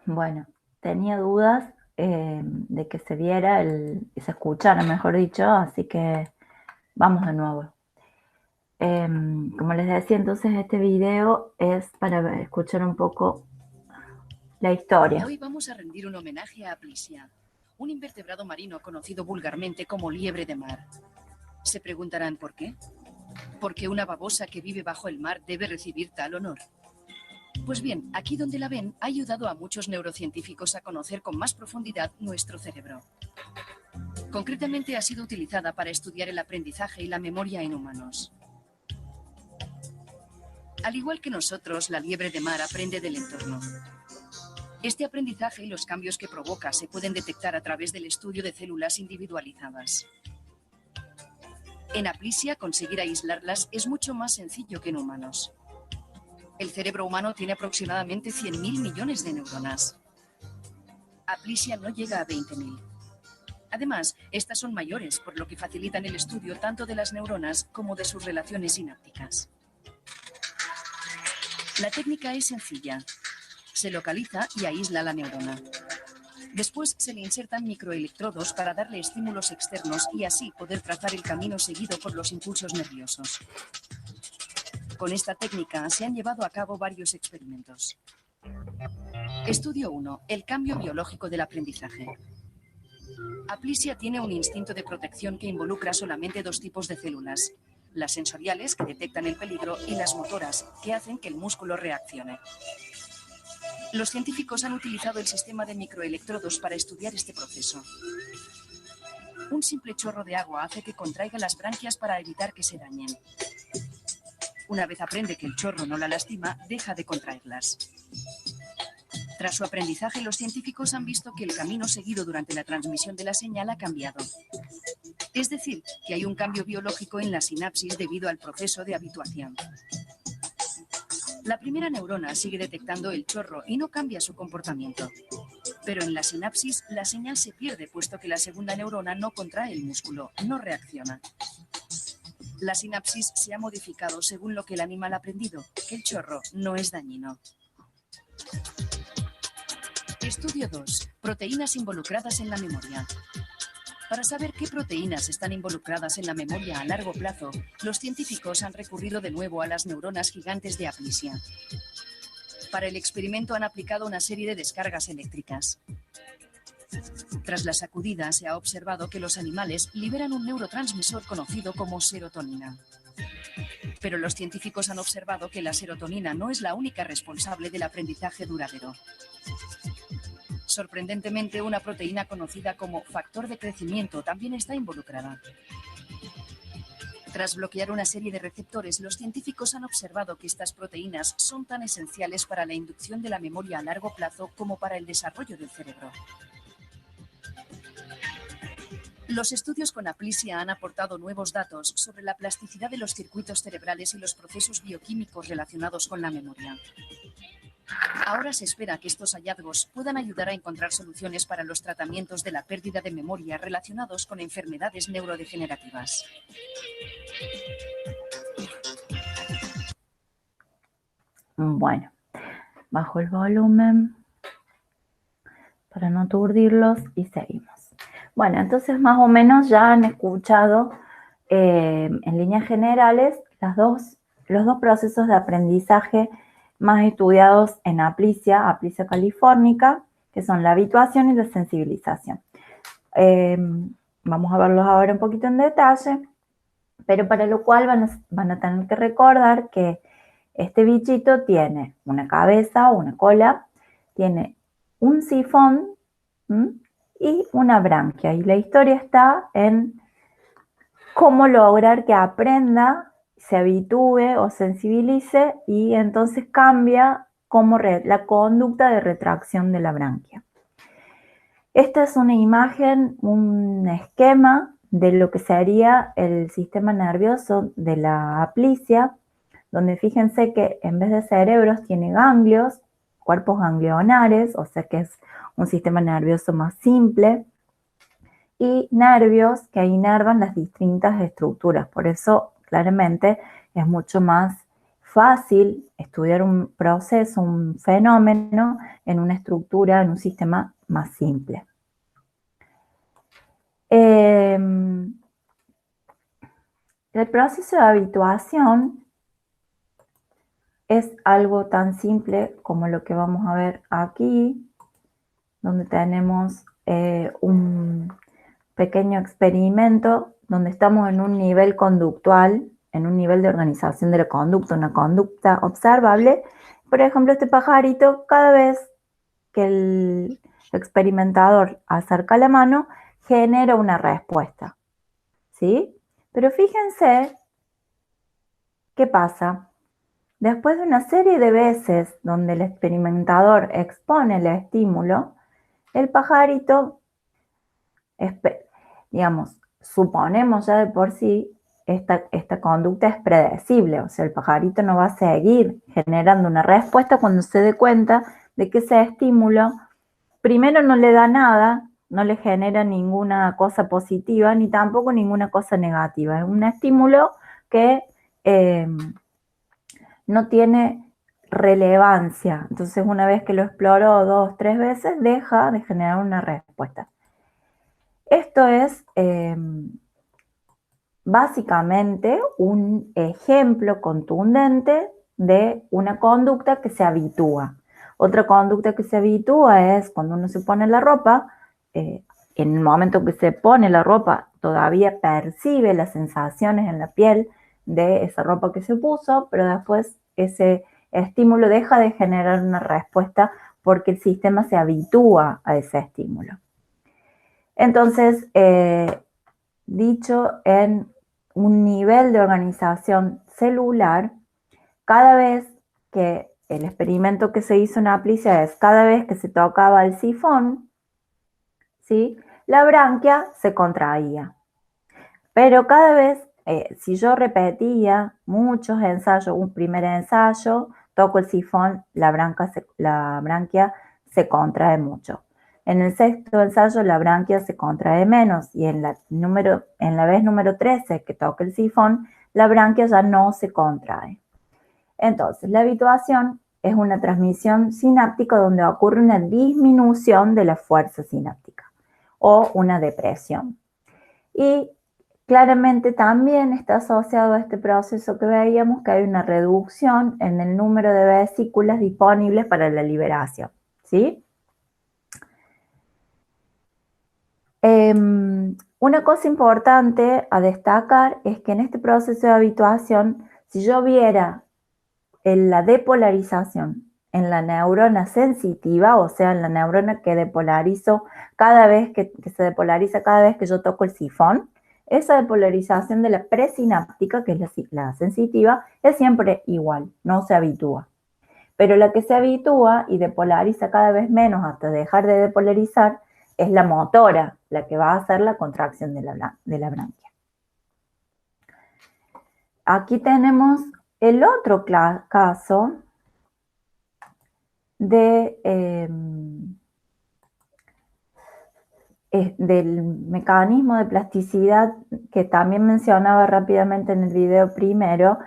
Bueno, tenía dudas de que se viera, se escuchara, mejor dicho, así que vamos de nuevo. Como les decía, entonces este video es para escuchar un poco la historia. Hoy vamos a rendir un homenaje a Aplisia, un invertebrado marino conocido vulgarmente como liebre de mar. Se preguntarán por qué. ¿Por qué una babosa que vive bajo el mar debe recibir tal honor? Pues bien, aquí donde la ven, ha ayudado a muchos neurocientíficos a conocer con más profundidad nuestro cerebro. Concretamente ha sido utilizada para estudiar el aprendizaje y la memoria en humanos. Al igual que nosotros, la liebre de mar aprende del entorno. Este aprendizaje y los cambios que provoca se pueden detectar a través del estudio de células individualizadas. En Aplisia, conseguir aislarlas es mucho más sencillo que en humanos. El cerebro humano tiene aproximadamente 100.000 millones de neuronas. Aplisia no llega a 20.000. Además, estas son mayores, por lo que facilitan el estudio tanto de las neuronas como de sus relaciones sinápticas. La técnica es sencilla. Se localiza y aísla la neurona. Después se le insertan microelectrodos para darle estímulos externos y así poder trazar el camino seguido por los impulsos nerviosos. Con esta técnica se han llevado a cabo varios experimentos. Estudio 1. El cambio biológico del aprendizaje. Aplisia tiene un instinto de protección que involucra solamente dos tipos de células: las sensoriales, que detectan el peligro, y las motoras, que hacen que el músculo reaccione. Los científicos han utilizado el sistema de microelectrodos para estudiar este proceso. Un simple chorro de agua hace que contraiga las branquias para evitar que se dañen. Una vez aprende que el chorro no la lastima, deja de contraerlas. Tras su aprendizaje, los científicos han visto que el camino seguido durante la transmisión de la señal ha cambiado. Es decir, que hay un cambio biológico en la sinapsis debido al proceso de habituación. La primera neurona sigue detectando el chorro y no cambia su comportamiento. Pero en la sinapsis la señal se pierde, puesto que la segunda neurona no contrae el músculo, no reacciona. La sinapsis se ha modificado según lo que el animal ha aprendido, que el chorro no es dañino. Estudio 2. Proteínas involucradas en la memoria. Para saber qué proteínas están involucradas en la memoria a largo plazo, los científicos han recurrido de nuevo a las neuronas gigantes de Aplisia. Para el experimento han aplicado una serie de descargas eléctricas. Tras la sacudida, se ha observado que los animales liberan un neurotransmisor conocido como serotonina. Pero los científicos han observado que la serotonina no es la única responsable del aprendizaje duradero. Sorprendentemente, una proteína conocida como factor de crecimiento también está involucrada. Tras bloquear una serie de receptores, los científicos han observado que estas proteínas son tan esenciales para la inducción de la memoria a largo plazo como para el desarrollo del cerebro. Los estudios con Aplisia han aportado nuevos datos sobre la plasticidad de los circuitos cerebrales y los procesos bioquímicos relacionados con la memoria. Ahora se espera que estos hallazgos puedan ayudar a encontrar soluciones para los tratamientos de la pérdida de memoria relacionados con enfermedades neurodegenerativas. Bueno, bajo el volumen para no aturdirlos y seguimos. Bueno, entonces más o menos ya han escuchado en líneas generales los dos procesos de aprendizaje más estudiados en Aplisia californica, que son la habituación y la sensibilización. Vamos a verlos ahora un poquito en detalle, pero para lo cual van a tener que recordar que este bichito tiene una cabeza o una cola, tiene un sifón y una branquia. Y la historia está en cómo lograr que aprenda, se habitúe o sensibilice y entonces cambia la conducta de retracción de la branquia. Esta es una imagen, un esquema de lo que sería el sistema nervioso de la Aplisia, donde fíjense que en vez de cerebros tiene ganglios, cuerpos ganglionares, o sea que es un sistema nervioso más simple, y nervios que inervan las distintas estructuras. Por eso, claramente, es mucho más fácil estudiar un proceso, un fenómeno en una estructura, en un sistema más simple. El proceso de habituación es algo tan simple como lo que vamos a ver aquí, donde tenemos un pequeño experimento donde estamos en un nivel conductual, en un nivel de organización de la conducta, una conducta observable. Por ejemplo, este pajarito, cada vez que el experimentador acerca la mano, genera una respuesta, ¿sí? Pero fíjense qué pasa. Después de una serie de veces donde el experimentador expone el estímulo, el pajarito, digamos, suponemos ya de por sí, esta conducta es predecible, o sea, el pajarito no va a seguir generando una respuesta cuando se dé cuenta de que ese estímulo, primero no le da nada, no le genera ninguna cosa positiva, ni tampoco ninguna cosa negativa. Es un estímulo que no tiene relevancia. Entonces, una vez que lo exploró 2, 3 veces, deja de generar una respuesta. Esto es básicamente un ejemplo contundente de una conducta que se habitúa. Otra conducta que se habitúa es cuando uno se pone la ropa, en el momento que se pone la ropa todavía percibe las sensaciones en la piel de esa ropa que se puso, pero después ese estímulo deja de generar una respuesta porque el sistema se habitúa a ese estímulo. Entonces, dicho en un nivel de organización celular, cada vez que el experimento que se hizo en Aplicia es cada vez que se tocaba el sifón, ¿sí?, la branquia se contraía. Pero cada vez, si yo repetía muchos ensayos, un primer ensayo, toco el sifón, la branquia se contrae mucho. En el sexto ensayo la branquia se contrae menos y en la vez número 13 que toque el sifón, la branquia ya no se contrae. Entonces, la habituación es una transmisión sináptica donde ocurre una disminución de la fuerza sináptica o una depresión. Y claramente también está asociado a este proceso que veíamos que hay una reducción en el número de vesículas disponibles para la liberación, ¿sí? Una cosa importante a destacar es que en este proceso de habituación, si yo viera la depolarización en la neurona sensitiva, o sea, en la neurona que depolarizo cada vez que se depolariza cada vez que yo toco el sifón, esa depolarización de la presináptica, que es la sensitiva, es siempre igual, no se habitúa. Pero la que se habitúa y depolariza cada vez menos hasta dejar de depolarizar es la motora, la que va a hacer la contracción de la branquia. Aquí tenemos el otro caso del mecanismo de plasticidad que también mencionaba rápidamente en el video primero,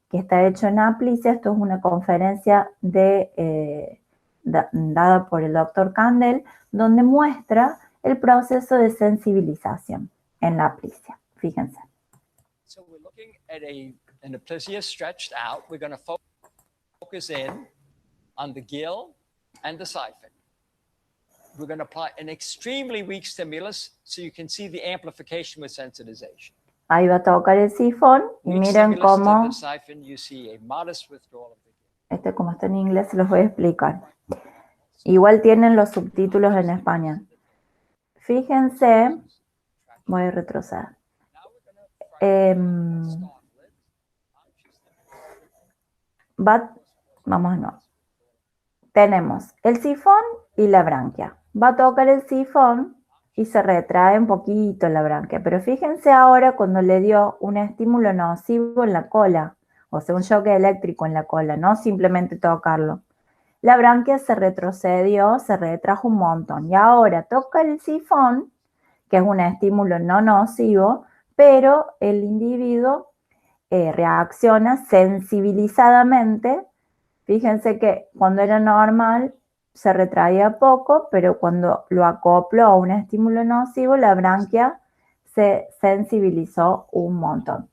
que está hecho en Aplicia. Esto es una conferencia dada por el doctor Kandel, donde muestra el proceso de sensibilización en la Aplicia. Fíjense. So we're looking at an Aplicia stretched out. We're going to focus in on the gill and the siphon. We're going to apply an extremely weak stimulus so you can see the amplification with sensitization. Ahí va a tocar el sifón y miren cómo, como está en inglés, se los voy a explicar. Igual tienen los subtítulos en español. Fíjense, voy a retroceder. Vamos de nuevo. Tenemos el sifón y la branquia. Va a tocar el sifón y se retrae un poquito la branquia. Pero fíjense ahora cuando le dio un estímulo nocivo en la cola, o sea, un shock eléctrico en la cola, no simplemente tocarlo. La branquia se retrocedió, se retrajo un montón. Y ahora toca el sifón, que es un estímulo no nocivo, pero el individuo reacciona sensibilizadamente. Fíjense que cuando era normal se retraía poco, pero cuando lo acopló a un estímulo nocivo, la branquia se sensibilizó un montón.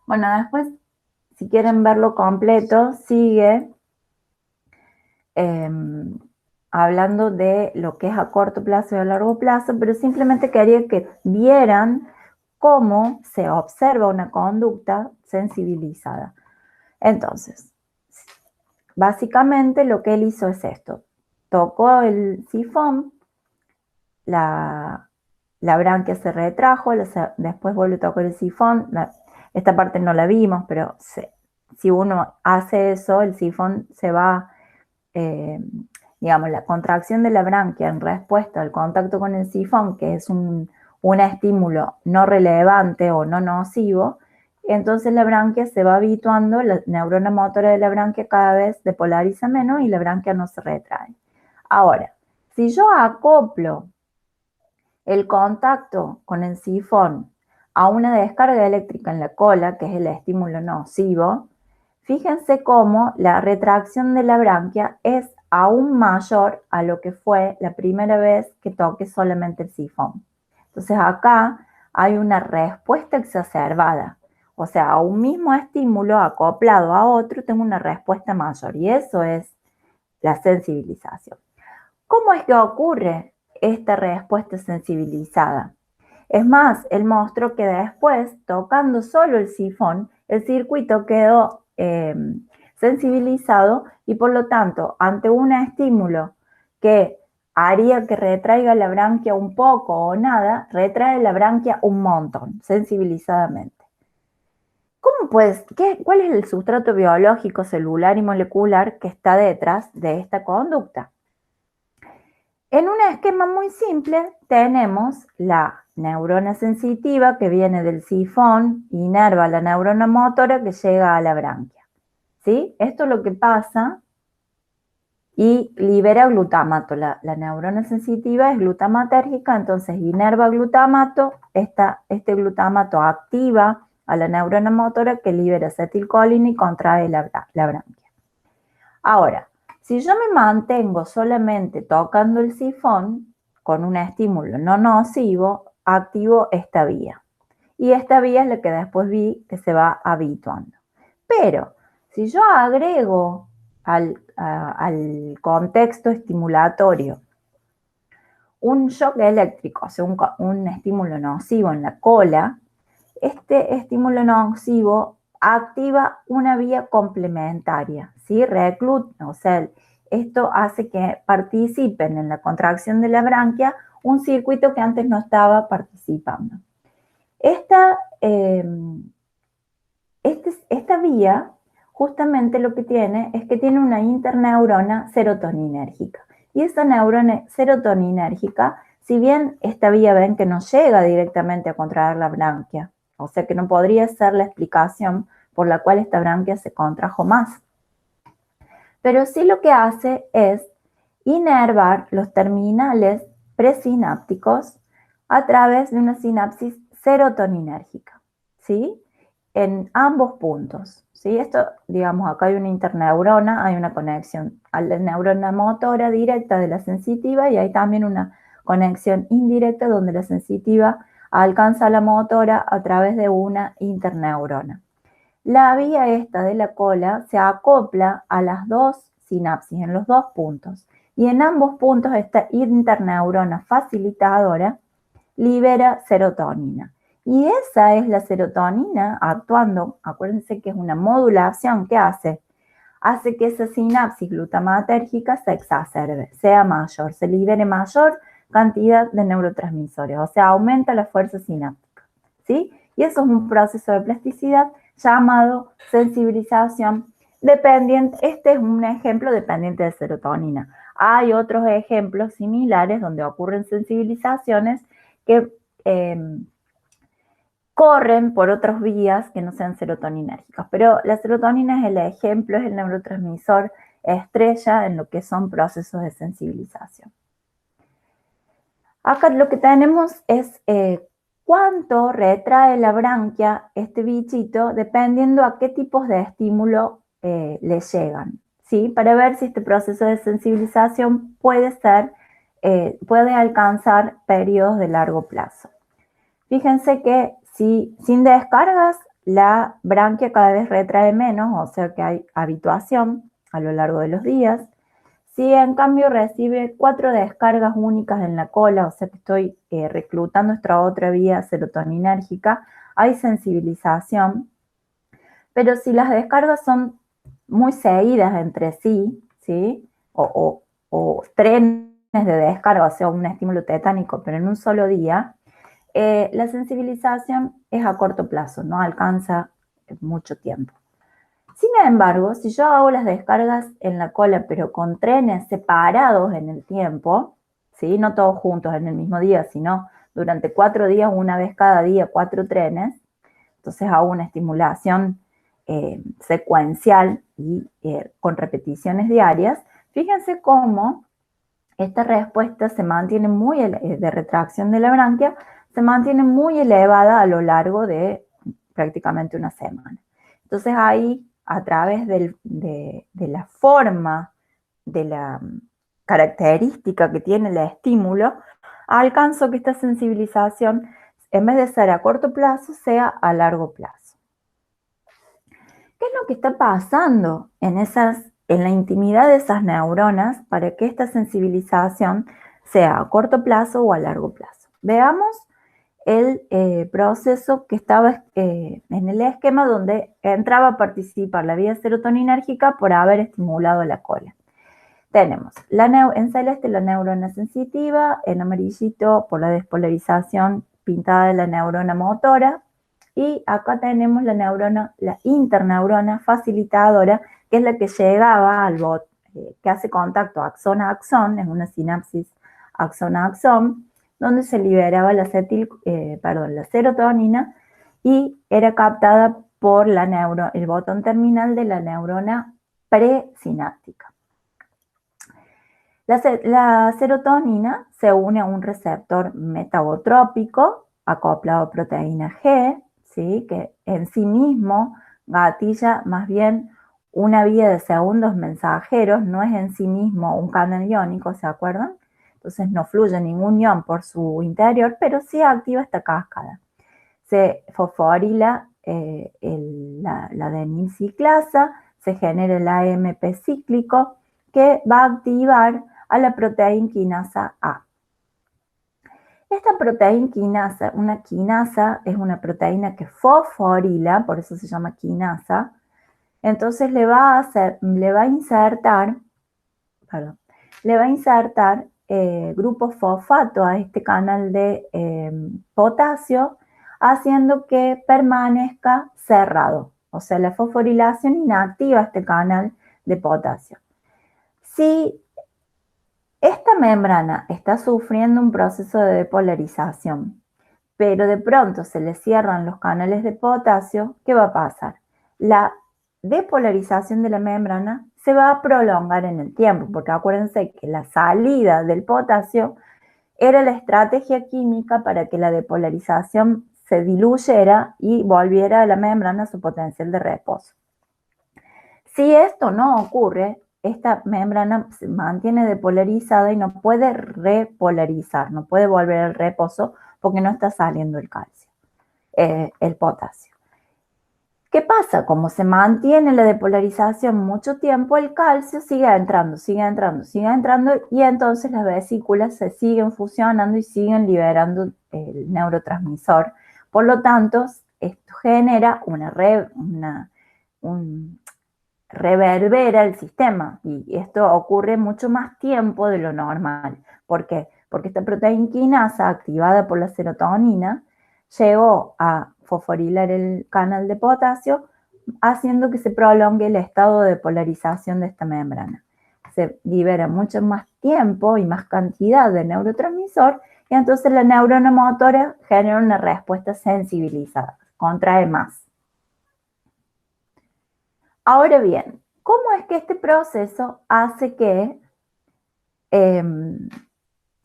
Bueno, después, si quieren verlo completo, sigue hablando de lo que es a corto plazo y a largo plazo, pero simplemente quería que vieran cómo se observa una conducta sensibilizada. Entonces, básicamente lo que él hizo es esto. Tocó el sifón, la branquia se retrajo, después vuelve a tocar el sifón. Esta parte no la vimos, pero si uno hace eso, el sifón se va, digamos, la contracción de la branquia en respuesta al contacto con el sifón, que es un estímulo no relevante o no nocivo, entonces la branquia se va habituando, la neurona motora de la branquia cada vez depolariza menos y la branquia no se retrae. Ahora, si yo acoplo el contacto con el sifón a una descarga eléctrica en la cola, que es el estímulo nocivo, fíjense cómo la retracción de la branquia es aún mayor a lo que fue la primera vez que toque solamente el sifón. Entonces acá hay una respuesta exacerbada. O sea, a un mismo estímulo acoplado a otro tengo una respuesta mayor y eso es la sensibilización. ¿Cómo es que ocurre esta respuesta sensibilizada? Es más, él mostró que después, tocando solo el sifón, el circuito quedó sensibilizado y por lo tanto, ante un estímulo que haría que retraiga la branquia un poco o nada, retrae la branquia un montón, sensibilizadamente. ¿Cuál es el sustrato biológico, celular y molecular que está detrás de esta conducta? En un esquema muy simple tenemos la neurona sensitiva que viene del sifón, inerva la neurona motora que llega a la branquia. ¿Sí? Esto es lo que pasa y libera glutamato. La neurona sensitiva es glutamatérgica, entonces inerva glutamato, este glutamato activa a la neurona motora que libera acetilcolina y contrae la branquia. Ahora, si yo me mantengo solamente tocando el sifón con un estímulo no nocivo, activo esta vía. Y esta vía es la que después vi que se va habituando. Pero si yo agrego al contexto estimulatorio un shock eléctrico, o sea, un estímulo nocivo en la cola, este estímulo nocivo activa una vía complementaria, ¿sí? Recluta, o sea, esto hace que participen en la contracción de la branquia un circuito que antes no estaba participando. Esta vía justamente lo que tiene es que tiene una interneurona serotoninérgica. Y esa neurona serotoninérgica, si bien esta vía ven que no llega directamente a contraer la branquia, o sea que no podría ser la explicación por la cual esta branquia se contrajo más. Pero sí lo que hace es inervar los terminales presinápticos a través de una sinapsis serotoninérgica, ¿sí? En ambos puntos, ¿sí? Esto, digamos, acá hay una interneurona, hay una conexión a la neurona motora directa de la sensitiva y hay también una conexión indirecta donde la sensitiva alcanza la motora a través de una interneurona. La vía esta de la cola se acopla a las dos sinapsis, en los dos puntos. Y en ambos puntos esta interneurona facilitadora libera serotonina. Y esa es la serotonina actuando, acuérdense que es una modulación que hace que esa sinapsis glutamatérgica se exacerbe, sea mayor, se libere mayor cantidad de neurotransmisores, o sea, aumenta la fuerza sináptica, ¿sí? Y eso es un proceso de plasticidad llamado sensibilización dependiente. Este es un ejemplo dependiente de serotonina. Hay otros ejemplos similares donde ocurren sensibilizaciones que corren por otras vías que no sean serotoninérgicas. Pero la serotonina es el ejemplo, es el neurotransmisor estrella en lo que son procesos de sensibilización. Acá lo que tenemos es cuánto retrae la branquia este bichito dependiendo a qué tipos de estímulo le llegan, ¿sí? Para ver si este proceso de sensibilización puede alcanzar periodos de largo plazo. Fíjense que si sin descargas la branquia cada vez retrae menos, o sea que hay habituación a lo largo de los días. Si en cambio recibe 4 descargas únicas en la cola, o sea que estoy reclutando esta otra vía serotoninérgica, hay sensibilización. Pero si las descargas son muy seguidas entre sí, ¿sí? O trenes de descarga, o sea, un estímulo tetánico, pero en un solo día, la sensibilización es a corto plazo, no alcanza mucho tiempo. Sin embargo, si yo hago las descargas en la cola, pero con trenes separados en el tiempo, ¿sí? No todos juntos en el mismo día, sino durante 4 días, una vez cada día, 4 trenes, entonces hago una estimulación secuencial y con repeticiones diarias. Fíjense cómo esta respuesta se mantiene de retracción de la branquia, se mantiene muy elevada a lo largo de prácticamente una semana. Entonces ahí, a través de la forma, de la característica que tiene el estímulo, alcanzo que esta sensibilización, en vez de ser a corto plazo, sea a largo plazo. ¿Qué es lo que está pasando en la intimidad de esas neuronas para que esta sensibilización sea a corto plazo o a largo plazo? Veamos el proceso que estaba en el esquema donde entraba a participar la vía serotoninérgica por haber estimulado la cola. Tenemos en celeste la neurona sensitiva, en amarillito por la despolarización pintada de la neurona motora, y acá tenemos la interneurona facilitadora, que es la que llegaba al que hace contacto axón a axón, es una sinapsis axón a axón, donde se liberaba la serotonina y era captada por el botón terminal de la neurona presináptica. La serotonina se une a un receptor metabotrópico acoplado a proteína G, ¿sí? Que en sí mismo gatilla más bien una vía de segundos mensajeros, no es en sí mismo un canal iónico, ¿se acuerdan? Entonces no fluye ningún ion por su interior, pero sí activa esta cascada. Se fosforila la adenilciclasa, se genera el AMP cíclico, que va a activar a la proteína quinasa A. Esta proteína quinasa, una quinasa es una proteína que fosforila, por eso se llama quinasa, entonces le va a insertar grupo fosfato a este canal de potasio, haciendo que permanezca cerrado. O sea, la fosforilación inactiva este canal de potasio. Si esta membrana está sufriendo un proceso de depolarización, pero de pronto se le cierran los canales de potasio, ¿qué va a pasar? La depolarización de la membrana se va a prolongar en el tiempo, porque acuérdense que la salida del potasio era la estrategia química para que la depolarización se diluyera y volviera a la membrana a su potencial de reposo. Si esto no ocurre, esta membrana se mantiene depolarizada y no puede repolarizar, no puede volver al reposo porque no está saliendo el calcio, el potasio. ¿Qué pasa? Como se mantiene la depolarización mucho tiempo, el calcio sigue entrando y entonces las vesículas se siguen fusionando y siguen liberando el neurotransmisor. Por lo tanto, esto genera reverbera el sistema y esto ocurre mucho más tiempo de lo normal. ¿Por qué? Porque esta proteína quinasa activada por la serotonina llegó a fosforilar el canal de potasio, haciendo que se prolongue el estado de polarización de esta membrana. Se libera mucho más tiempo y más cantidad de neurotransmisor y entonces la neurona motora genera una respuesta sensibilizada, contrae más. Ahora bien, ¿cómo es que este proceso hace que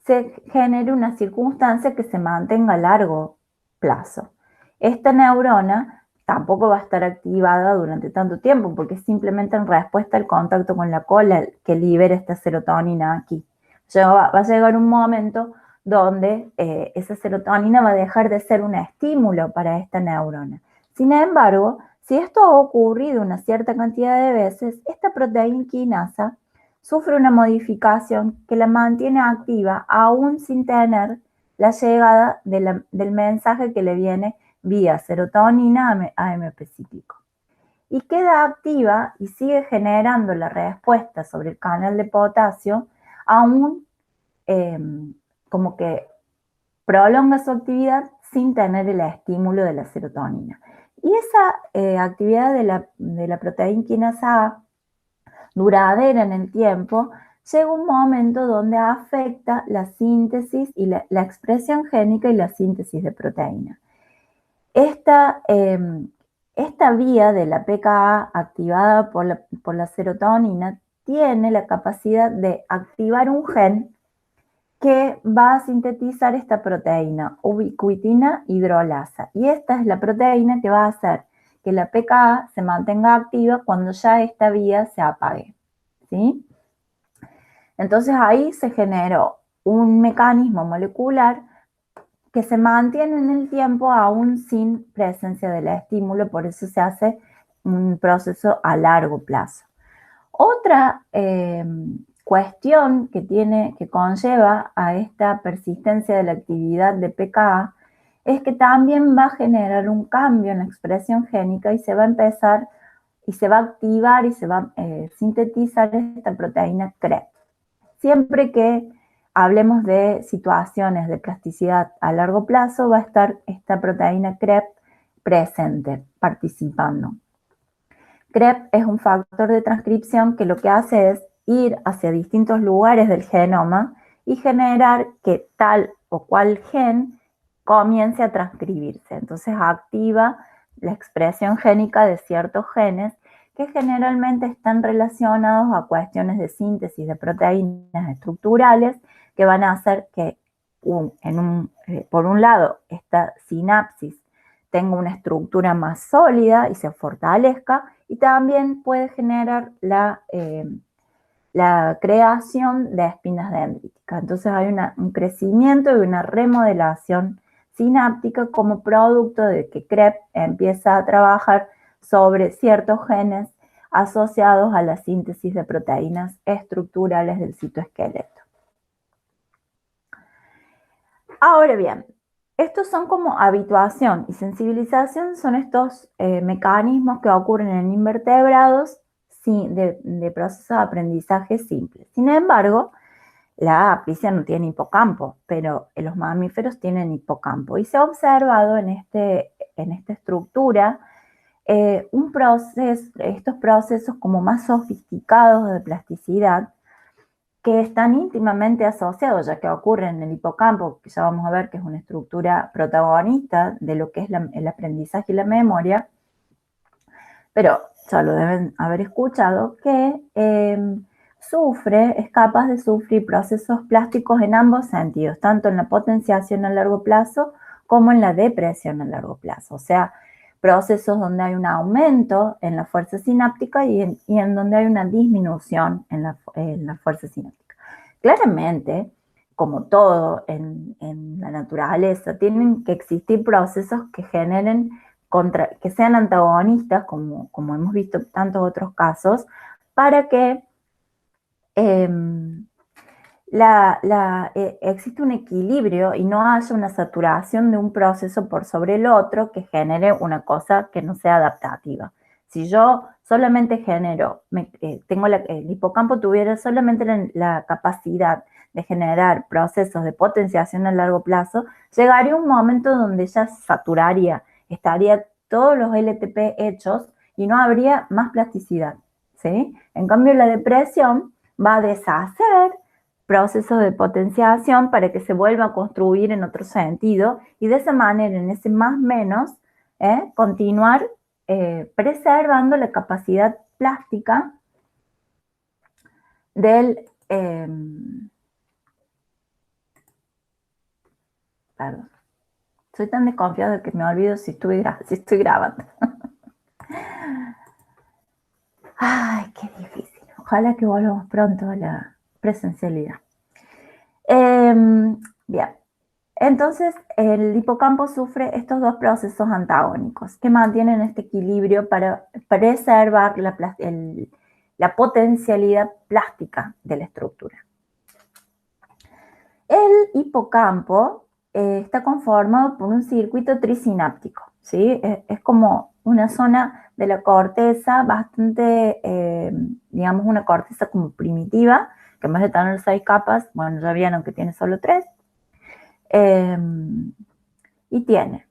se genere una circunstancia que se mantenga a largo plazo. Esta neurona tampoco va a estar activada durante tanto tiempo porque es simplemente en respuesta al contacto con la cola que libera esta serotonina aquí. Va a llegar un momento donde esa serotonina va a dejar de ser un estímulo para esta neurona. Sin embargo, si esto ha ocurrido una cierta cantidad de veces, esta proteína quinasa sufre una modificación que la mantiene activa aún sin tener la llegada del mensaje que le viene vía serotonina a AMP cíclico. Y queda activa y sigue generando la respuesta sobre el canal de potasio, aún como que prolonga su actividad sin tener el estímulo de la serotonina. Y esa actividad de la proteína quinasa A, duradera en el tiempo, llega un momento donde afecta la síntesis y la expresión génica y la síntesis de proteína. Esta vía de la PKA activada por la serotonina tiene la capacidad de activar un gen que va a sintetizar esta proteína, ubiquitina hidrolasa. Y esta es la proteína que va a hacer que la PKA se mantenga activa cuando ya esta vía se apague, ¿sí? Entonces ahí se generó un mecanismo molecular que se mantiene en el tiempo aún sin presencia del estímulo, por eso se hace un proceso a largo plazo. Otra cuestión que conlleva a esta persistencia de la actividad de PKA es que también va a generar un cambio en la expresión génica y se va a empezar y se va a activar y se va a sintetizar esta proteína CREP. Siempre que hablemos de situaciones de plasticidad a largo plazo, va a estar esta proteína CREP presente, participando. CREP es un factor de transcripción que lo que hace es ir hacia distintos lugares del genoma y generar que tal o cual gen comience a transcribirse. Entonces activa la expresión génica de ciertos genes que generalmente están relacionados a cuestiones de síntesis de proteínas estructurales que van a hacer que, por un lado, esta sinapsis tenga una estructura más sólida y se fortalezca, y también puede generar la creación de espinas dendríticas. Entonces hay un crecimiento y una remodelación sináptica como producto de que CREP empieza a trabajar sobre ciertos genes asociados a la síntesis de proteínas estructurales del citoesqueleto. Ahora bien, estos son como habituación y sensibilización, son estos mecanismos que ocurren en invertebrados de procesos de aprendizaje simples. Sin embargo, la apicia no tiene hipocampo, pero los mamíferos tienen hipocampo. Y se ha observado en esta estructura estos procesos como más sofisticados de plasticidad, que están íntimamente asociados, ya que ocurren en el hipocampo, que ya vamos a ver que es una estructura protagonista de lo que es el aprendizaje y la memoria, pero ya lo deben haber escuchado, que es capaz de sufrir procesos plásticos en ambos sentidos, tanto en la potenciación a largo plazo como en la depresión a largo plazo, o sea, procesos donde hay un aumento en la fuerza sináptica y en donde hay una disminución en la fuerza sináptica. Claramente, como todo en la naturaleza, tienen que existir procesos que generen que sean antagonistas, como hemos visto en tantos otros casos, para que existe un equilibrio y no haya una saturación de un proceso por sobre el otro que genere una cosa que no sea adaptativa. Si yo solamente genero, el hipocampo tuviera solamente la capacidad de generar procesos de potenciación a largo plazo, llegaría un momento donde ya se saturaría, estaría todos los LTP hechos y no habría más plasticidad, ¿sí? En cambio, la depresión va a deshacer procesos de potenciación para que se vuelva a construir en otro sentido y de esa manera, en ese más menos, continuar preservando la capacidad plástica del perdón. Soy tan desconfiada de que me olvido si estoy grabando. Ay, qué difícil. Ojalá que volvamos pronto a la presencialidad. Bien. Entonces, el hipocampo sufre estos dos procesos antagónicos que mantienen este equilibrio para preservar la potencialidad plástica de la estructura. El hipocampo está conformado por un circuito trisináptico, ¿sí? Es como una zona de la corteza bastante, digamos, una corteza como primitiva, que en vez de tener 6 capas, bueno, ya vieron que tiene solo 3, y tiene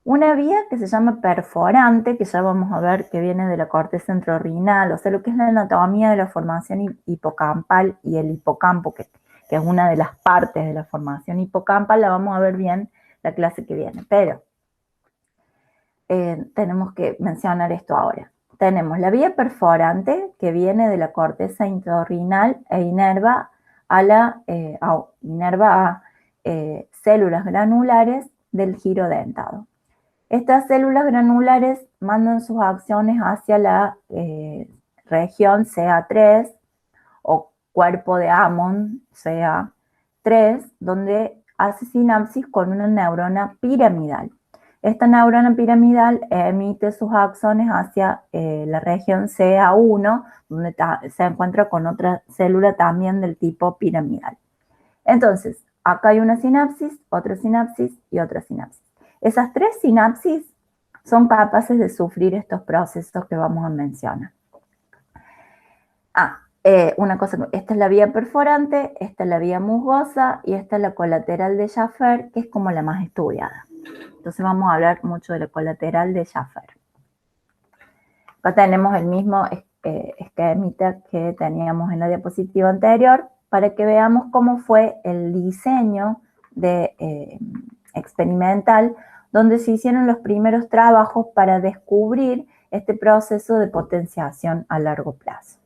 una vía que se llama perforante, que ya vamos a ver que viene de la corteza entorrinal, o sea, lo que es la anatomía de la formación hipocampal y el hipocampo, que es una de las partes de la formación hipocampal, la vamos a ver bien la clase que viene, pero tenemos que mencionar esto ahora. Tenemos la vía perforante, que viene de la corteza entorrinal e inerva a células granulares del giro dentado. Estas células granulares mandan sus acciones hacia la región CA3 o cuerpo de Hammond CA3, donde hace sinapsis con una neurona piramidal. Esta neurona piramidal emite sus axones hacia la región CA1, donde se encuentra con otra célula también del tipo piramidal. Entonces, acá hay una sinapsis, otra sinapsis y otra sinapsis. Esas 3 sinapsis son capaces de sufrir estos procesos que vamos a mencionar. Una cosa, esta es la vía perforante, esta es la vía musgosa y esta es la colateral de Schaffer, que es como la más estudiada. Entonces vamos a hablar mucho de la colateral de Schaffer. Acá tenemos el mismo esquemita que teníamos en la diapositiva anterior para que veamos cómo fue el diseño experimental donde se hicieron los primeros trabajos para descubrir este proceso de potenciación a largo plazo.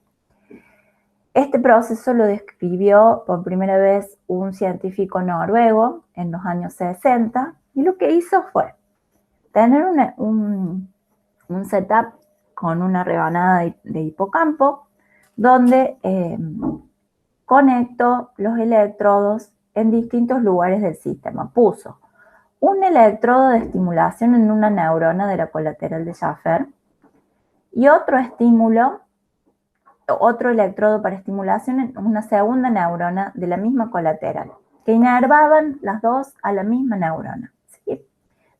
Este proceso lo describió por primera vez un científico noruego en los años 60 y lo que hizo fue tener un setup con una rebanada de hipocampo donde conectó los electrodos en distintos lugares del sistema. Puso un electrodo de estimulación en una neurona de la colateral de Schaffer y otro electrodo para estimulación en una segunda neurona de la misma colateral, que inervaban las dos a la misma neurona, ¿sí?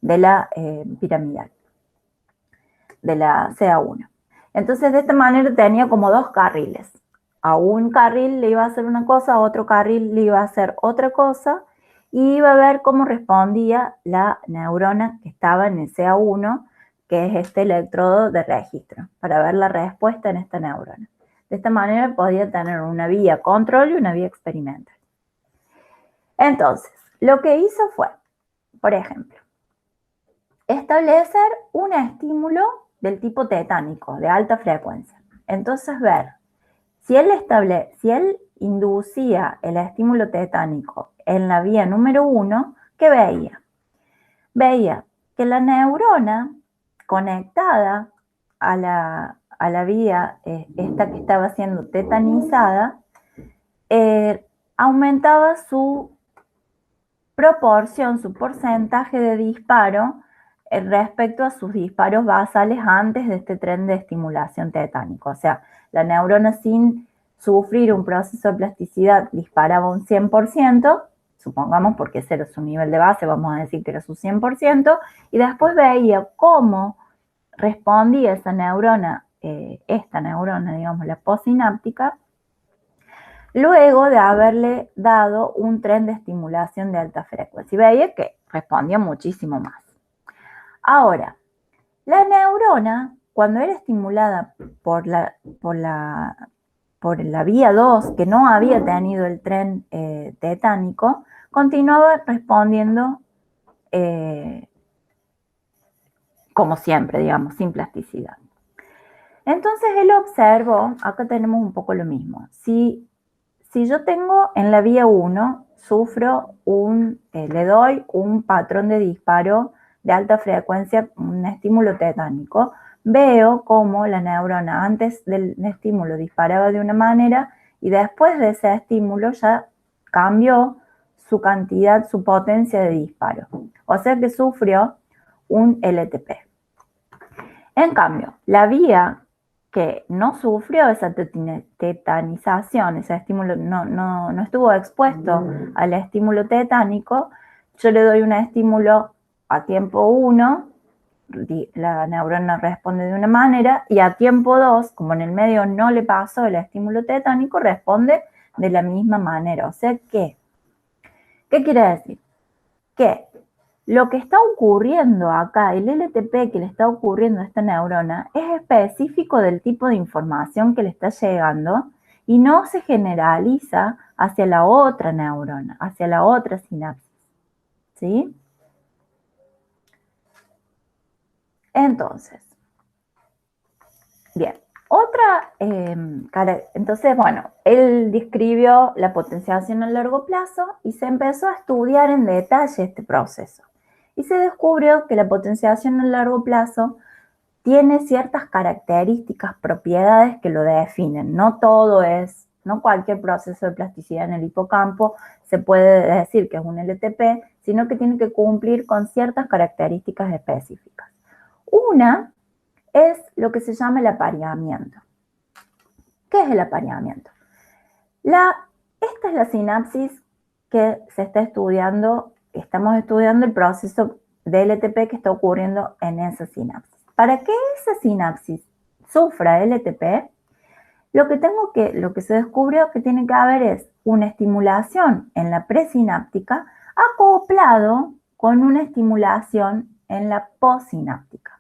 De la piramidal, de la CA1. Entonces, de esta manera tenía como 2 carriles. A un carril le iba a hacer una cosa, a otro carril le iba a hacer otra cosa, y iba a ver cómo respondía la neurona que estaba en el CA1, que es este electrodo de registro, para ver la respuesta en esta neurona. De esta manera podía tener una vía control y una vía experimental. Entonces, lo que hizo fue, por ejemplo, establecer un estímulo del tipo tetánico, de alta frecuencia. Entonces, ver si él inducía el estímulo tetánico en la vía número 1, ¿qué veía? Veía que la neurona conectada a la vía esta que estaba siendo tetanizada, aumentaba su proporción, su porcentaje de disparo respecto a sus disparos basales antes de este tren de estimulación tetánico. O sea, la neurona sin sufrir un proceso de plasticidad disparaba un 100%, supongamos porque ese era su nivel de base, vamos a decir que era su 100%, y después veía cómo respondía esa neurona, esta neurona, digamos, la postsináptica, luego de haberle dado un tren de estimulación de alta frecuencia. Y veía que respondía muchísimo más. Ahora, la neurona, cuando era estimulada por la vía 2, que no había tenido el tren tetánico, continuaba respondiendo como siempre, digamos, sin plasticidad. Entonces él observó, acá tenemos un poco lo mismo, si yo tengo en la vía 1 sufro le doy un patrón de disparo de alta frecuencia, un estímulo tetánico, veo cómo la neurona antes del estímulo disparaba de una manera y después de ese estímulo ya cambió su cantidad, su potencia de disparo. O sea que sufrió un LTP. En cambio, la vía que no sufrió esa tetanización, ese estímulo no estuvo expuesto al estímulo tetánico, yo le doy un estímulo a tiempo 1, la neurona responde de una manera, y a tiempo 2, como en el medio no le pasó el estímulo tetánico, responde de la misma manera. O sea que, ¿qué quiere decir? Que lo que está ocurriendo acá, el LTP que le está ocurriendo a esta neurona, es específico del tipo de información que le está llegando y no se generaliza hacia la otra neurona, hacia la otra sinapsis. ¿Sí? Entonces, bien, entonces, bueno, él describió la potenciación a largo plazo y se empezó a estudiar en detalle este proceso. Y se descubrió que la potenciación a largo plazo tiene ciertas características, propiedades que lo definen. No cualquier proceso de plasticidad en el hipocampo se puede decir que es un LTP, sino que tiene que cumplir con ciertas características específicas. Una es lo que se llama el apareamiento. ¿Qué es el apareamiento? Esta es la sinapsis que se está estudiando, estamos estudiando el proceso de LTP que está ocurriendo en esa sinapsis. Para que esa sinapsis sufra LTP, lo que se descubrió que tiene que haber es una estimulación en la presináptica acoplado con una estimulación en la postsináptica.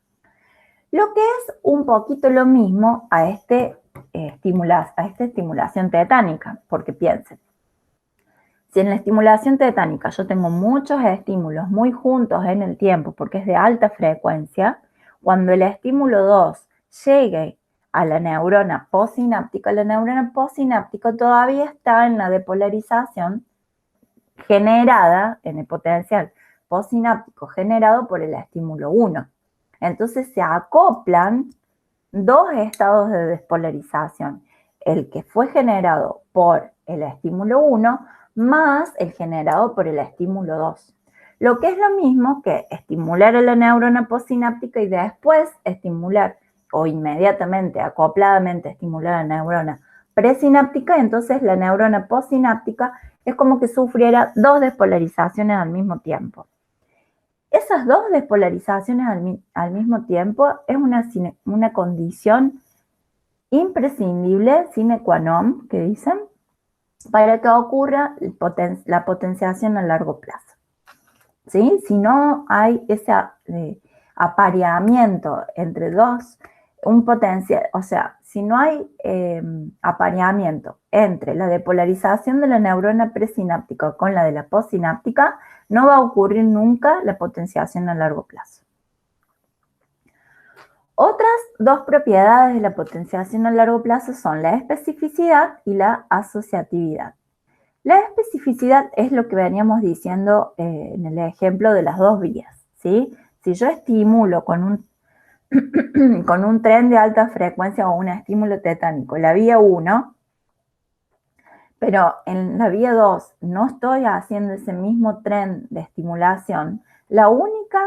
Lo que es un poquito lo mismo a esta estimulación tetánica, porque piensen, si en la estimulación tetánica yo tengo muchos estímulos muy juntos en el tiempo, porque es de alta frecuencia, cuando el estímulo 2 llegue a la neurona postsináptica todavía está en la depolarización generada en el potencial postsináptico generado por el estímulo 1. Entonces se acoplan dos estados de despolarización, el que fue generado por el estímulo 1 más el generado por el estímulo 2. Lo que es lo mismo que estimular a la neurona postsináptica y después estimular o inmediatamente, acopladamente estimular a la neurona presináptica, entonces la neurona postsináptica es como que sufriera dos despolarizaciones al mismo tiempo. Esas dos despolarizaciones al mismo tiempo es una condición imprescindible, sine qua non, que dicen, para que ocurra la potenciación a largo plazo. ¿Sí? Si no hay ese apareamiento entre dos, un potencial, o sea, si no hay apareamiento entre la depolarización de la neurona presináptica con la de la postsináptica, no va a ocurrir nunca la potenciación a largo plazo. Otras dos propiedades de la potenciación a largo plazo son la especificidad y la asociatividad. La especificidad es lo que veníamos diciendo en el ejemplo de las dos vías, ¿sí? Si yo estimulo con un tren de alta frecuencia o un estímulo tetánico, la vía 1, pero en la vía 2 no estoy haciendo ese mismo tren de estimulación, la única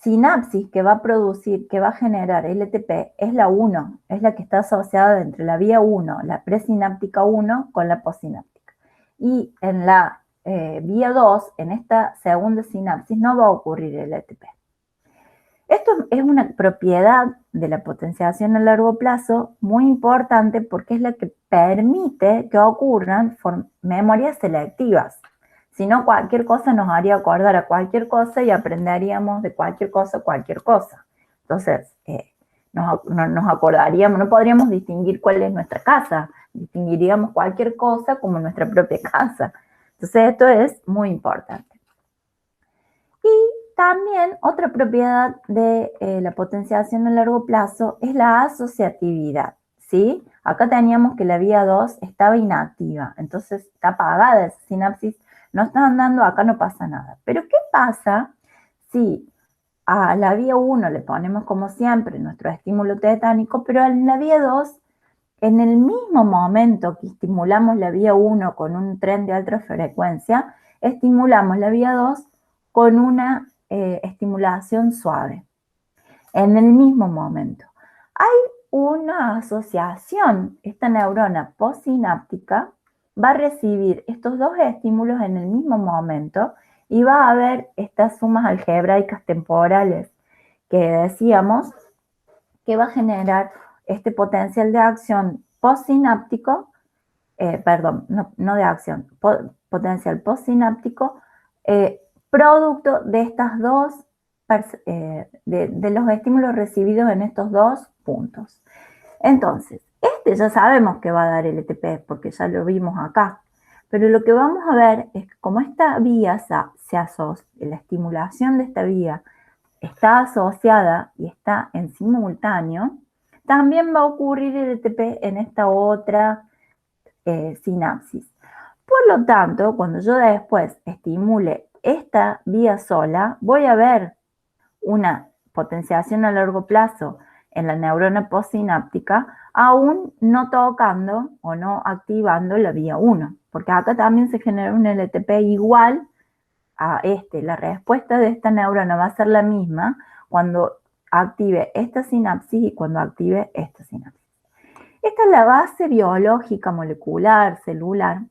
sinapsis que va a generar LTP es la 1, es la que está asociada entre la vía 1, la presináptica 1, con la postsináptica. Y en la vía 2, en esta segunda sinapsis, no va a ocurrir el LTP. Esto es una propiedad de la potenciación a largo plazo muy importante porque es la que permite que ocurran memorias selectivas. Si no, cualquier cosa nos haría acordar a cualquier cosa y aprenderíamos de cualquier cosa. Entonces, nos acordaríamos, no podríamos distinguir cuál es nuestra casa, distinguiríamos cualquier cosa como nuestra propia casa. Entonces, esto es muy importante. Y también otra propiedad de la potenciación a largo plazo es la asociatividad, ¿sí? Acá teníamos que la vía 2 estaba inactiva, entonces está apagada esa sinapsis, no está andando, acá no pasa nada. Pero ¿qué pasa si a la vía 1 le ponemos como siempre nuestro estímulo tetánico, pero en la vía 2, en el mismo momento que estimulamos la vía 1 con un tren de alta frecuencia, estimulamos la vía 2 con una estimulación suave? En el mismo momento. Hay una asociación. Esta neurona postsináptica va a recibir estos dos estímulos en el mismo momento y va a haber estas sumas algebraicas temporales que decíamos que va a generar este potencial de acción postsináptico, no de acción, potencial postsináptico, producto de estas dos, de los estímulos recibidos en estos dos puntos. Entonces, ya sabemos que va a dar LTP porque ya lo vimos acá, pero lo que vamos a ver es que como esta vía se asocia, la estimulación de esta vía está asociada y está en simultáneo, también va a ocurrir LTP en esta otra sinapsis. Por lo tanto, cuando yo después estimule esta vía sola, voy a ver una potenciación a largo plazo en la neurona postsináptica, aún no tocando o no activando la vía 1, porque acá también se genera un LTP igual a la respuesta de esta neurona va a ser la misma cuando active esta sinapsis y cuando active esta sinapsis. Esta es la base biológica, molecular, celular,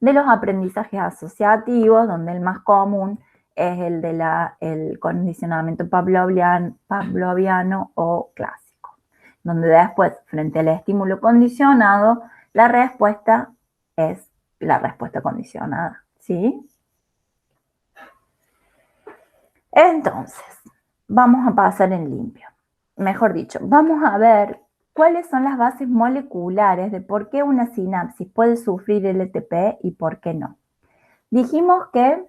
de los aprendizajes asociativos, donde el más común es el de el condicionamiento pavloviano o clásico, donde después, frente al estímulo condicionado, la respuesta es la respuesta condicionada, ¿sí? Entonces, vamos a pasar en limpio. Mejor dicho, vamos a ver cuáles son las bases moleculares de por qué una sinapsis puede sufrir LTP y por qué no. Dijimos que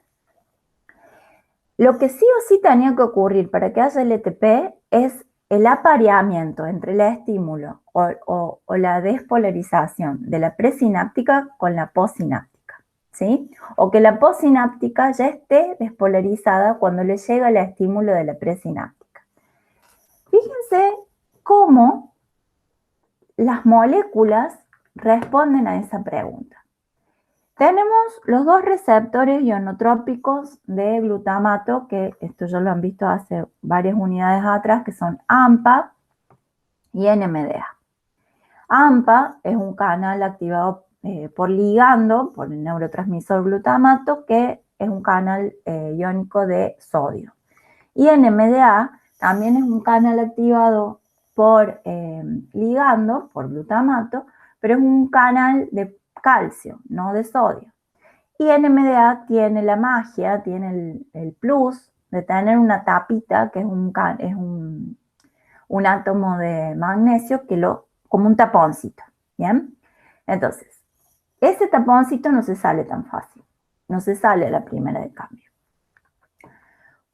lo que sí o sí tenía que ocurrir para que haya LTP es el apareamiento entre el estímulo o la despolarización de la presináptica con la postsináptica, ¿sí? O que la postsináptica ya esté despolarizada cuando le llega el estímulo de la presináptica. Fíjense cómo las moléculas responden a esa pregunta. Tenemos los dos receptores ionotrópicos de glutamato, que esto ya lo han visto hace varias unidades atrás, que son AMPA y NMDA. AMPA es un canal activado por ligando, por el neurotransmisor glutamato, que es un canal iónico de sodio. Y NMDA también es un canal activado por ligando, por glutamato, pero es un canal de calcio, no de sodio. Y NMDA tiene la magia, tiene el plus de tener una tapita, que es un átomo de magnesio, como un taponcito, ¿bien? Entonces, ese taponcito no se sale tan fácil, no se sale a la primera de cambio.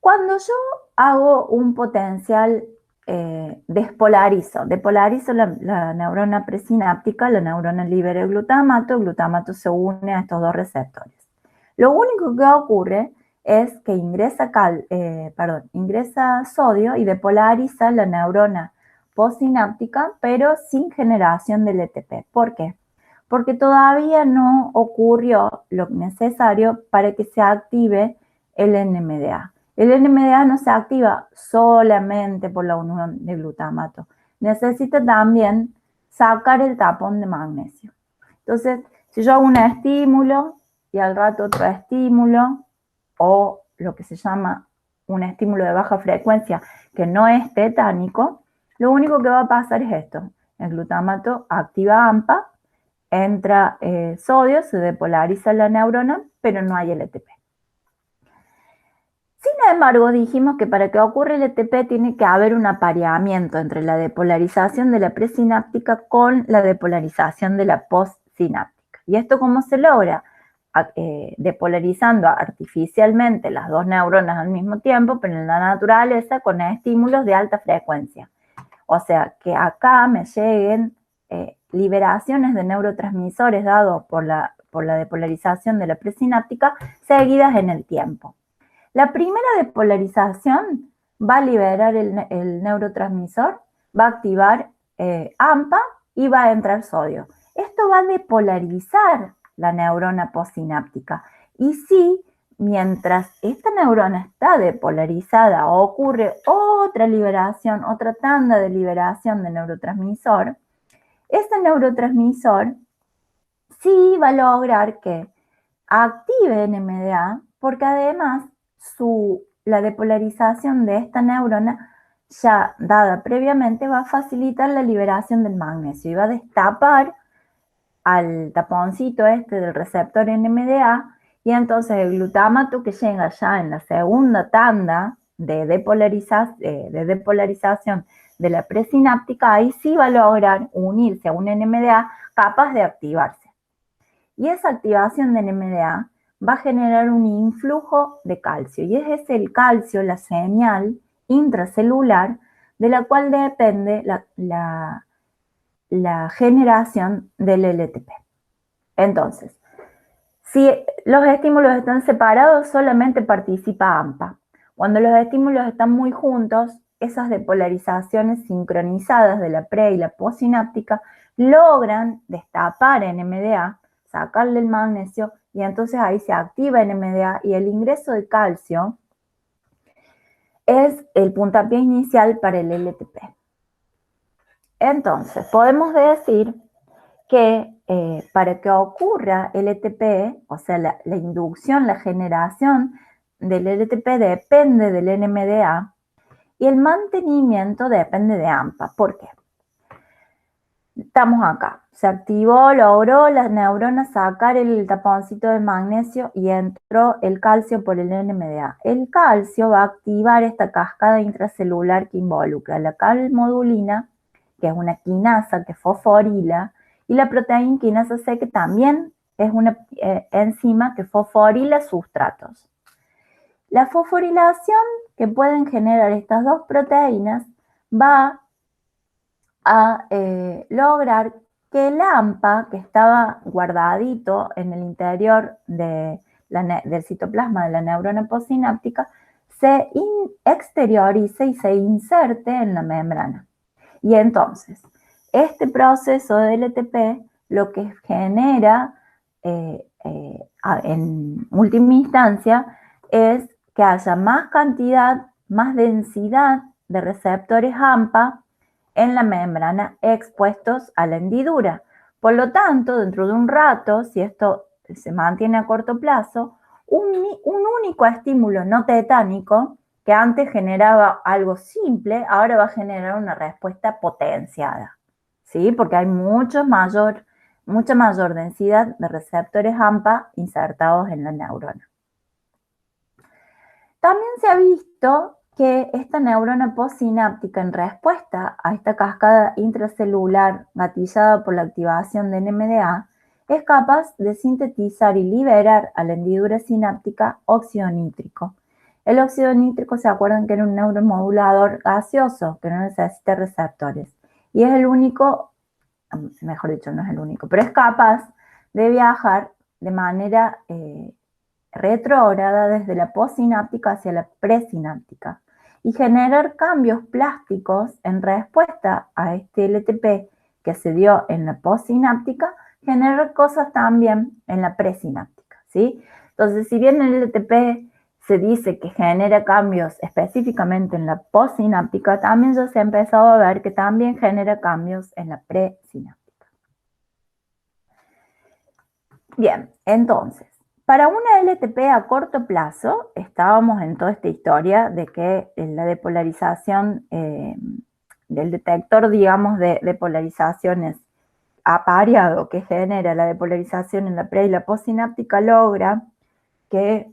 Cuando yo hago un potencial depolarizo la neurona presináptica, la neurona libera el glutamato se une a estos dos receptores. Lo único que ocurre es que ingresa sodio y depolariza la neurona postsináptica, pero sin generación del LTP. ¿Por qué? Porque todavía no ocurrió lo necesario para que se active el NMDA. El NMDA no se activa solamente por la unión de glutamato. Necesita también sacar el tapón de magnesio. Entonces, si yo hago un estímulo y al rato otro estímulo, o lo que se llama un estímulo de baja frecuencia que no es tetánico, lo único que va a pasar es esto. El glutamato activa AMPA, entra sodio, se depolariza la neurona, pero no hay LTP. Sin embargo, dijimos que para que ocurra el LTP tiene que haber un apareamiento entre la depolarización de la presináptica con la depolarización de la postsináptica. ¿Y esto cómo se logra? Depolarizando artificialmente las dos neuronas al mismo tiempo, pero en la naturaleza con estímulos de alta frecuencia. O sea, que acá me lleguen liberaciones de neurotransmisores dados por la depolarización de la presináptica seguidas en el tiempo. La primera depolarización va a liberar el neurotransmisor, va a activar AMPA y va a entrar sodio. Esto va a depolarizar la neurona postsináptica. Y si mientras esta neurona está depolarizada ocurre otra liberación, otra tanda de liberación de neurotransmisor, ese neurotransmisor sí va a lograr que active NMDA, porque además la depolarización de esta neurona ya dada previamente va a facilitar la liberación del magnesio y va a destapar al taponcito este del receptor NMDA, y entonces el glutamato que llega ya en la segunda tanda de depolarización de la presináptica, ahí sí va a lograr unirse a un NMDA capaz de activarse. Y esa activación de NMDA va a generar un influjo de calcio, y es el calcio, la señal intracelular de la cual depende la generación del LTP. Entonces, si los estímulos están separados, solamente participa AMPA. Cuando los estímulos están muy juntos, esas depolarizaciones sincronizadas de la pre y la postsináptica logran destapar NMDA, sacarle el magnesio, y entonces ahí se activa NMDA, y el ingreso de calcio es el puntapié inicial para el LTP. Entonces, podemos decir que para que ocurra LTP, o sea, la inducción, la generación del LTP depende del NMDA y el mantenimiento depende de AMPA. ¿Por qué? Estamos acá, se activó, logró la neurona sacar el taponcito de magnesio y entró el calcio por el NMDA. El calcio va a activar esta cascada intracelular que involucra la calmodulina, que es una quinasa que fosforila, y la proteína quinasa C, que también es una enzima que fosforila sustratos. La fosforilación que pueden generar estas dos proteínas va a lograr que el AMPA, que estaba guardadito en el interior del citoplasma de la neurona postsináptica, se exteriorice y se inserte en la membrana. Y entonces, este proceso de LTP lo que genera en última instancia es que haya más cantidad, más densidad de receptores AMPA en la membrana expuestos a la hendidura. Por lo tanto, dentro de un rato, si esto se mantiene a corto plazo, un único estímulo no tetánico que antes generaba algo simple, ahora va a generar una respuesta potenciada, ¿sí? Porque hay mucha mayor densidad de receptores AMPA insertados en la neurona. También se ha visto que esta neurona postsináptica, en respuesta a esta cascada intracelular gatillada por la activación de NMDA, es capaz de sintetizar y liberar a la hendidura sináptica óxido nítrico. El óxido nítrico, ¿se acuerdan que era un neuromodulador gaseoso que no necesita receptores? Y es el único, mejor dicho, no es el único, pero es capaz de viajar de manera retrógrada desde la postsináptica hacia la presináptica y generar cambios plásticos en respuesta a este LTP que se dio en la postsináptica, generar cosas también en la presináptica, ¿sí? Entonces, si bien el LTP se dice que genera cambios específicamente en la postsináptica, también ya se ha empezado a ver que también genera cambios en la presináptica. Bien, entonces, para una LTP a corto plazo, estábamos en toda esta historia de que la depolarización del detector, digamos, de depolarizaciones apareado que genera la depolarización en la pre y la postsináptica logra que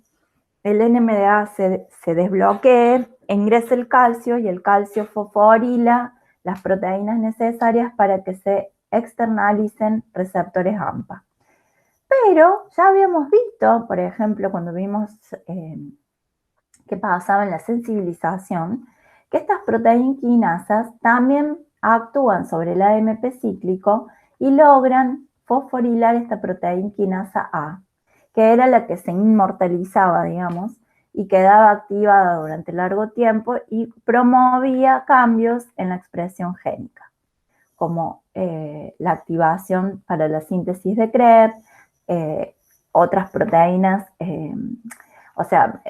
el NMDA se desbloquee, ingrese el calcio y el calcio fosforila las proteínas necesarias para que se externalicen receptores AMPA. Pero ya habíamos visto, por ejemplo, cuando vimos qué pasaba en la sensibilización, que estas proteínas quinasas también actúan sobre el AMP cíclico y logran fosforilar esta proteína quinasa A, que era la que se inmortalizaba, digamos, y quedaba activada durante largo tiempo y promovía cambios en la expresión génica, como la activación para la síntesis de Krebs, otras proteínas, o sea,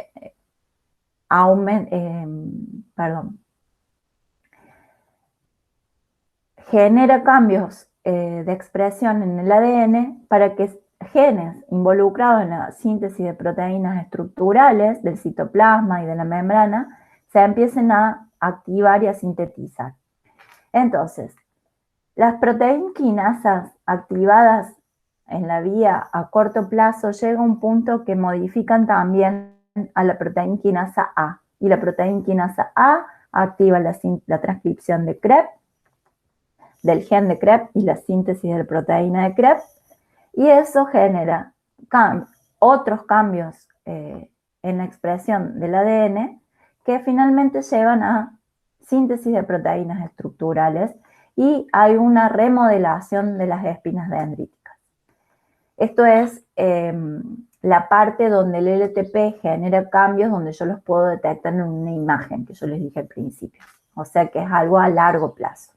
genera cambios de expresión en el ADN para que genes involucrados en la síntesis de proteínas estructurales del citoplasma y de la membrana se empiecen a activar y a sintetizar. Entonces, las proteínas quinasas activadas en la vía a corto plazo llega a un punto que modifican también a la proteína quinasa A. Y la proteína quinasa A activa la transcripción de Krebs, del gen de Krebs y la síntesis de la proteína de Krebs. Y eso genera otros cambios en la expresión del ADN que finalmente llevan a síntesis de proteínas estructurales y hay una remodelación de las espinas dendríticas. Esto es la parte donde el LTP genera cambios donde yo los puedo detectar en una imagen que yo les dije al principio. O sea que es algo a largo plazo.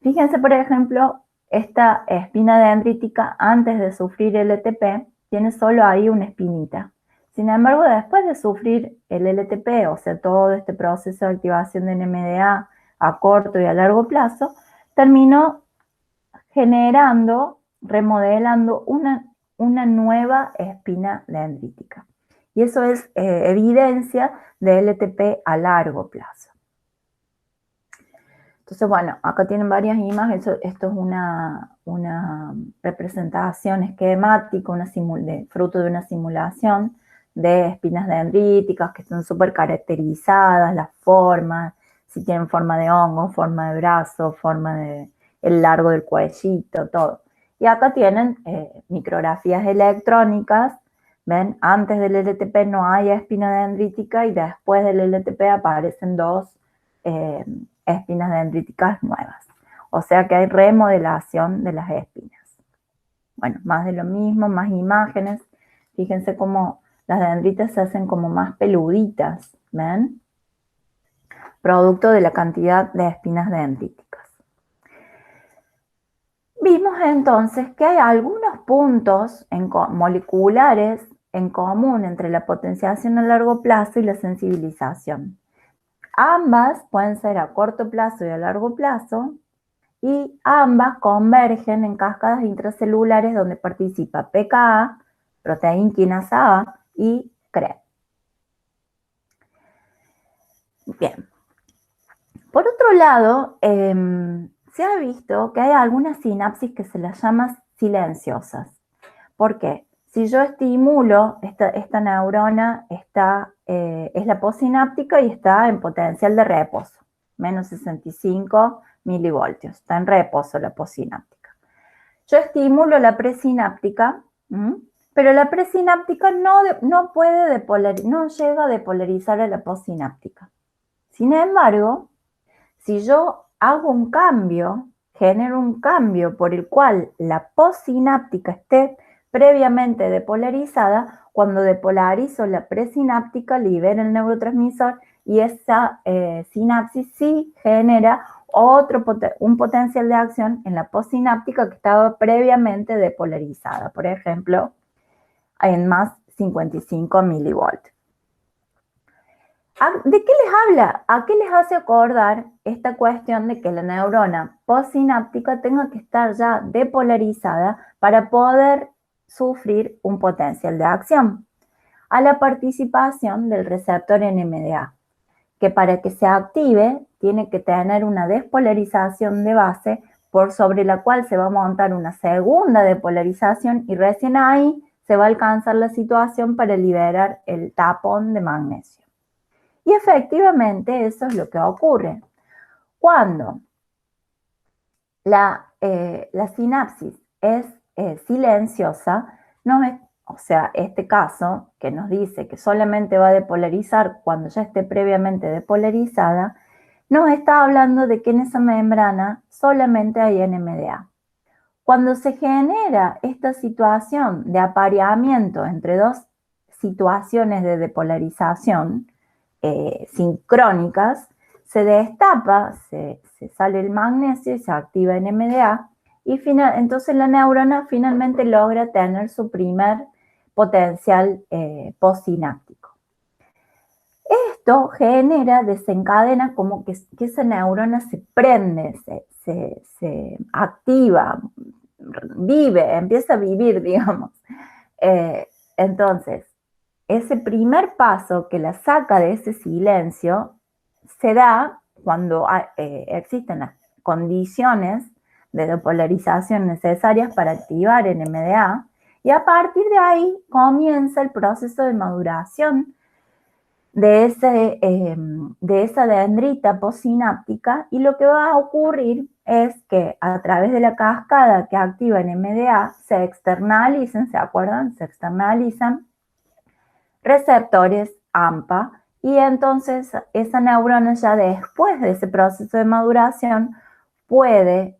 Fíjense, por ejemplo, esta espina dendrítica antes de sufrir LTP tiene solo ahí una espinita. Sin embargo, después de sufrir el LTP, o sea, todo este proceso de activación de NMDA a corto y a largo plazo, terminó generando, remodelando una nueva espina dendrítica. Y eso es evidencia de LTP a largo plazo. Entonces, bueno, acá tienen varias imágenes. Esto es una representación esquemática, fruto de una simulación de espinas dendríticas que están súper caracterizadas, las formas, si tienen forma de hongo, forma de brazo, forma de el largo del cuellito, todo. Y acá tienen micrografías electrónicas. ¿Ven? Antes del LTP no hay espina dendrítica y después del LTP aparecen dos espinas dendríticas nuevas. O sea que hay remodelación de las espinas. Bueno, más de lo mismo, más imágenes. Fíjense cómo las dendritas se hacen como más peluditas, ¿ven? Producto de la cantidad de espinas dendríticas. Vimos entonces que hay algunos puntos moleculares en común entre la potenciación a largo plazo y la sensibilización. Ambas pueden ser a corto plazo y a largo plazo, y ambas convergen en cascadas intracelulares donde participa pKa, proteína quinasa A y Krebs. Bien. Por otro lado, se ha visto que hay algunas sinapsis que se las llama silenciosas. ¿Por qué? Si yo estimulo, esta neurona es la postsináptica y está en potencial de reposo, menos 65 milivoltios, está en reposo la postsináptica. Yo estimulo la presináptica, pero la presináptica no llega a depolarizar a la postsináptica. Sin embargo, si yo hago un cambio, genero un cambio por el cual la postsináptica esté previamente depolarizada, cuando depolarizo la presináptica libera el neurotransmisor y esa sinapsis sí genera un potencial de acción en la postsináptica que estaba previamente depolarizada, por ejemplo, en más 55 milivoltios. ¿De qué les habla? ¿A qué les hace acordar esta cuestión de que la neurona postsináptica tenga que estar ya depolarizada para poder sufrir un potencial de acción? A la participación del receptor NMDA, que para que se active tiene que tener una despolarización de base por sobre la cual se va a montar una segunda depolarización y recién ahí se va a alcanzar la situación para liberar el tapón de magnesio. Y efectivamente eso es lo que ocurre. Cuando la sinapsis es silenciosa, o sea, este caso que nos dice que solamente va a depolarizar cuando ya esté previamente depolarizada, nos está hablando de que en esa membrana solamente hay NMDA. Cuando se genera esta situación de apareamiento entre dos situaciones de depolarización sincrónicas, se destapa, se sale el magnesio y se activa NMDA, y entonces la neurona finalmente logra tener su primer potencial postsináptico. Esto desencadena como que esa neurona se prende, se activa, vive, empieza a vivir, digamos. Entonces, ese primer paso que la saca de ese silencio se da cuando existen las condiciones de depolarización necesarias para activar NMDA, y a partir de ahí comienza el proceso de maduración de esa dendrita postsináptica, y lo que va a ocurrir es que a través de la cascada que activa NMDA se externalizan, ¿se acuerdan? Se externalizan receptores AMPA, y entonces esa neurona ya después de ese proceso de maduración puede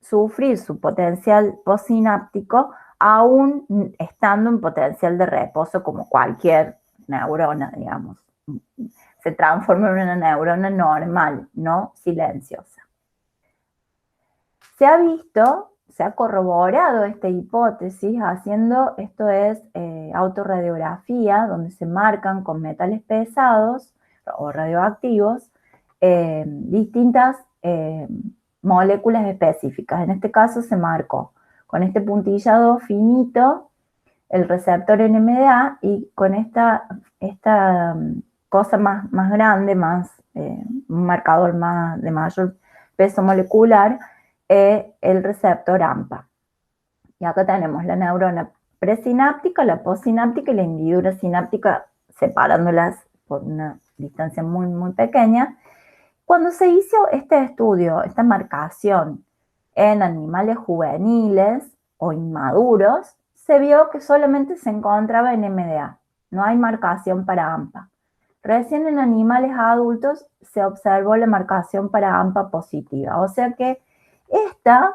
sufrir su potencial postsináptico aún estando en potencial de reposo como cualquier neurona, digamos. Se transforma en una neurona normal, no silenciosa. Se ha visto, se ha corroborado esta hipótesis haciendo, esto es autorradiografía, donde se marcan con metales pesados o radioactivos distintas moléculas específicas. En este caso se marcó con este puntillado finito el receptor NMDA, y con esta cosa más grande, un marcador de mayor peso molecular, el receptor AMPA. Y acá tenemos la neurona presináptica, la postsináptica y la hendidura sináptica, separándolas por una distancia muy, muy pequeña. Cuando se hizo este estudio, esta marcación en animales juveniles o inmaduros, se vio que solamente se encontraba NMDA, no hay marcación para AMPA. Recién en animales adultos se observó la marcación para AMPA positiva, o sea que esta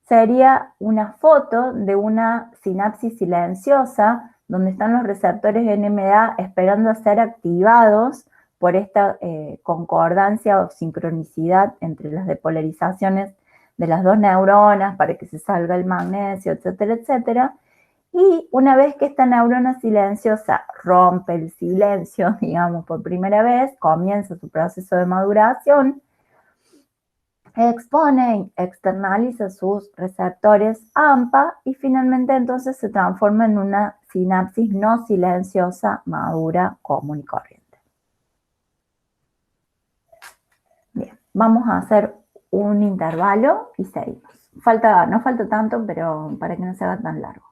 sería una foto de una sinapsis silenciosa donde están los receptores NMDA esperando a ser activados por esta concordancia o sincronicidad entre las depolarizaciones de las dos neuronas para que se salga el magnesio, etcétera, etcétera. Y una vez que esta neurona silenciosa rompe el silencio, digamos, por primera vez, comienza su proceso de maduración, expone, externaliza sus receptores AMPA y finalmente entonces se transforma en una sinapsis no silenciosa, madura, común y corriente. Bien, vamos a hacer un intervalo y seguimos. No falta tanto, pero para que no se haga tan largo.